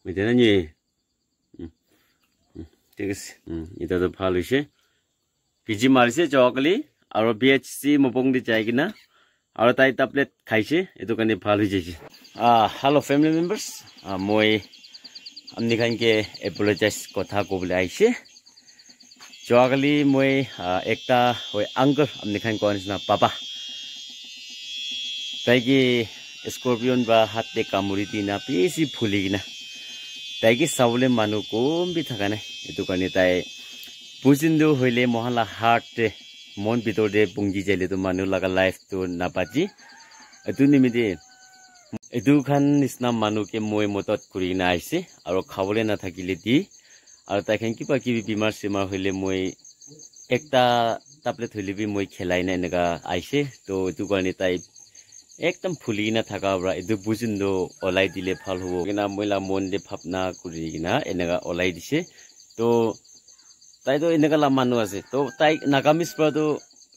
বুঝতে নি ঠিক আছে এটা তো ভালো হইছে পিজি মারিছে জকালি আর বিএচসি মপং দি যাই কিনা আর তাই ট্যাবলেট খাইছে এটো কানে ভালো হই যাইছে হ্যালো ফ্যামিলি মেম্বার্স মই আমনি খানকে অ্যাপোলোজাইজ কথা কবলে আইছে জকালি মই একটা ওই আঙ্কেল আমনি খান কোয়ানিস না পাপা তাই কি স্করপিয়ন বা হাতে কামুরি দিনা বেশি ফুলি কিনা তাই কি সাবলে মানুষ কম বি থাকা নাই এটো কানে তাই বুজিন্দু হইলে মহালা হার্ট মন ভিতর দে পুঞ্জি যাইলে তো মানুষ লাগা লাইফ তো না পাজি এটো নিমিতে এটো খান নিসনা মানুষকে মই মতত করি না আইছে আর খাবলে না থাকিলে দি আর তাই খান কিবা কিবি বিমার সিমার হইলে মই একটা ট্যাবলেট হইলে বি মই খেলাই না এনেকা আইছে তো এটো কানে তাই একদম ফুলি না থাকা বরা এটো বুজিন্দু ওলাই দিলে ভাল হবো কিনা মইলা মন দে ভাবনা করি কিনা এনেকা ওলাই দিছে তো তাই তো এনেকা লা মানুষ আছে তো তাই নাগামিস পর তো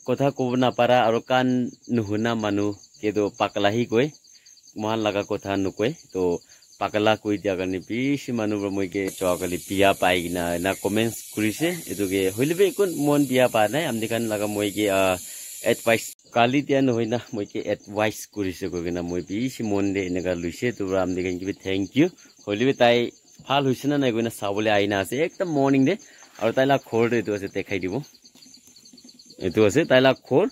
কথা কব না পারা আর কান নুহুনা মানুষ কেতো পাকলাহি কয় মহান লাগা কথা নুকয় তো পাকলা কই দিয়া কারণে বেশি মানুষ মইকে চকালি বিয়া পাই কিনা না কমেন্টস করিছে এটোকে হইলেবে কোন মন বিয়া পা নাই আমদি কান লাগা মইকে এডভাইস কালি দিয়া নহয় না মইকে এডভাইস করিছে কই কিনা মই বেশি মন দে এনেকা লইছে তো আমদি কান কি থ্যাংক ইউ হইলেবে তাই ভাল হইছে না নাই কইনা সাবলে আইনা আছে একদম মর্নিং দে আর তাইলা খোর এটো আছে দেখাই দিব এটো আছে তাইলা খোর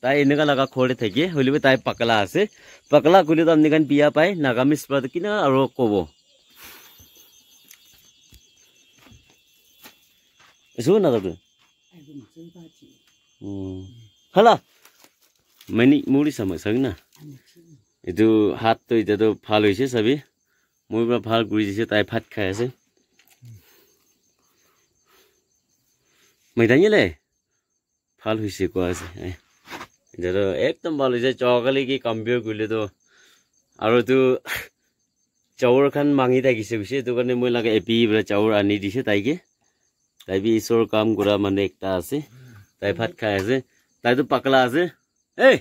তাই এনেকা লাগা খোরে থেকে হইলেবে তাই পাকলা আছে পাকলা কইলে তো আমনি কান বিয়া পাই নাগামিস পর কিনা আর কব এসো না দাদু হলা মানি মুড়ি সমস্যা না এটো হাত তো এটা তো ভাল হইছে সবই মই বা ভাল গুড়ি দিছে তাই ভাত খাই আছে মাইদানিলে ভাল হইছে কোয়া আছে এটা তো একদম ভাল হইছে চকালি কি কম্পিয়ার করলে তো আর তো চাউর খান মাঙি থাকিছে কইছে এটো কারণে মই লাগে এপি বলে চাউর আনি দিছে তাইকে তাই বি ঈশ্বর কাম করা মানে একটা আছে তাই ভাত খাই আছে তাই তো পাকলা আছে এই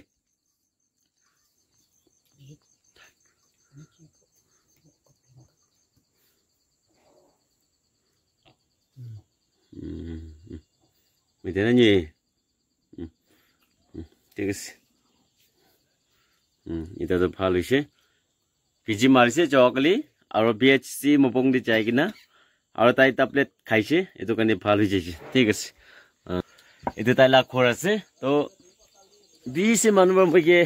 বুঝতে নি ঠিক আছে এটা তো ভাল হইছে পিজি মারিছে চকালি আর বিএচসি মপং দি যাই কিনা আর তাই ট্যাবলেট খাইছে এটো কানে ভাল হই যাইছে ঠিক আছে এটো তাই লাখর আছে তো বিশে মানুষ মইকে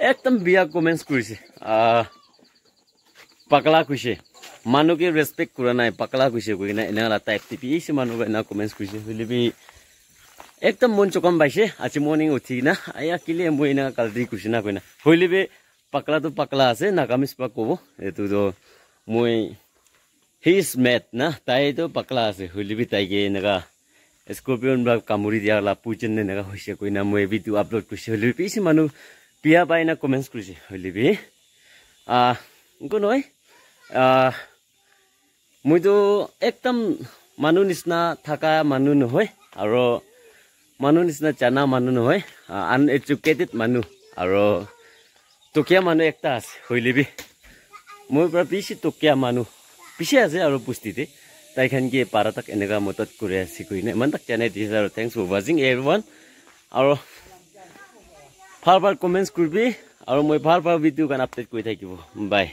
একদম বিয়া কমেন্টস করিছে পাকলা কইছে মানুষকে রেসপেক্ট করা নাই পাকলা কইছে কই না এনা টাইপ বিশে মানুষ না কমেন্টস কইছে হইলেবি একদম মন চকম পাইছে আজি মর্নিং উঠি না আয়া কিলে মই না কালদি কইছে না কইনা হইলেবে পাকলা তো পাকলা আছে নাগামিস পা কব এটো তো মই হি ইজ ম্যাড না তাই তো পাকলা আছে হইলেবি তাইকে এনেকা স্করপিয়ন বা কামুরি দিয়া লা পুজেন নেকা হইছে কইনা মই ভিডিও আপলোড কইছে হইলেবি বেশি মানুষ বিয়া পাই না কমেন্টস কইছে হইলেবি ইনকো নয় মই তো একদম মানুষ নিচিনা থাকা মানুষ নহয় আর মানুষ নিচিনা জানা মানুষ নহয় আনএডুকেটেড মানুষ আর টকিয়া মানুষ একটা আছে হইলেবি মই পুরা বেশি টকিয়া মানুষ পিছে আছে আর পুষ্টিতে তাই খান কি পারা তাক এনেকা মতত করে আছে কইনা ইমান তাক জানাই দিছে আর থ্যাঙ্কস ফর ওয়াচিং এভরিওয়ান আর ভাল ভাল কমেন্টস করবি আর মই ভাল ভাল ভিডিও কান আপডেট কৰি থাকিব বাই